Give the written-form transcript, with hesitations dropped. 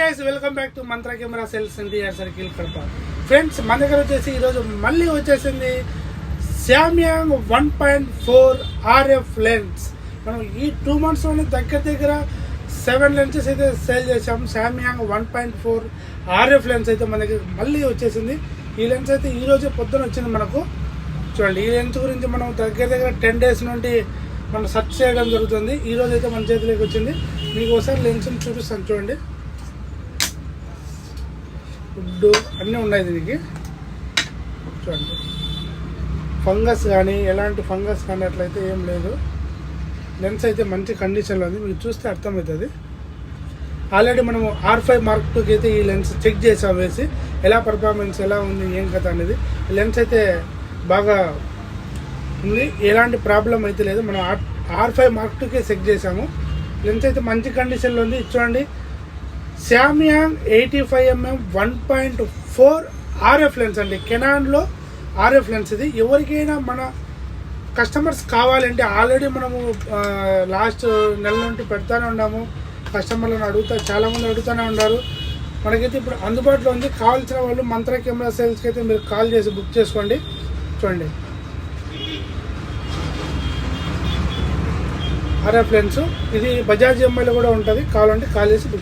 Guys welcome back to Mantra camera cells NTR circle Kadapa. Friends మన దగ్గర వచ్చేసి ఈరోజు మళ్ళీ వచ్చేసింది శామ్యాంగ్ 1.4 RF లెన్స్. మనం ఈ 2 monthsలోనే దగ్గర 7 లెన్సెస్ అయితే సేల్ చేసాము. శామ్యాంగ్ 1.4 RF లెన్స్ అయితే మన దగ్గర మళ్ళీ వచ్చేసింది. ఈ లెన్స్ అయితే ఈరోజే పొద్దున వచ్చింది మనకు. చూడండి, ఈ లెన్స్ గురించి మనం దగ్గర 10 days నుండి మనం సెర్చ్ చేయడం జరుగుతుంది. ఈరోజు అయితే మన చేతిలోకి వచ్చింది. మీకు ఒకసారి లెన్స్ని చూపిస్తాను చూడండి. ఫుడ్ అన్నీ ఉన్నాయి దీనికి. చూడండి, ఫంగస్ కానీ ఎలాంటి ఫంగస్ కానీ అట్లయితే ఏం లేదు. లెన్స్ అయితే మంచి కండిషన్లో ఉంది, మీకు చూస్తే అర్థమవుతుంది. ఆల్రెడీ మనం R5 Mark IIకి అయితే ఈ లెన్స్ చెక్ చేసాం, వేసి ఎలా పర్ఫార్మెన్స్ ఎలా ఉంది ఏం కథ అనేది. లెన్స్ అయితే బాగా ఉంది, ఎలాంటి ప్రాబ్లం అయితే లేదు. మనం R5 Mark IIకే చెక్ చేసాము. లెన్స్ అయితే మంచి కండిషన్లో ఉంది. చూడండి, శామ్యాంగ్ 85mm 1.4 RF లెన్స్ అండి. కెనాన్లో RF లెన్స్ ఇది. ఎవరికైనా మన కస్టమర్స్ కావాలంటే ఆల్రెడీ మనము లాస్ట్ నెల నుండి పెడతానే ఉన్నాము. కస్టమర్లను చాలామంది అడుగుతూనే ఉన్నారు. మనకైతే ఇప్పుడు అందుబాటులో ఉంది. కావాల్సిన వాళ్ళు మంత్ర కెమెరా సేల్స్కి అయితే మీరు కాల్ చేసి బుక్ చేసుకోండి. చూడండి, RF లెన్స్ ఇది బజాజ్ EMIలో కూడా ఉంటుంది. కావాలంటే కాల్ చేసి బుక్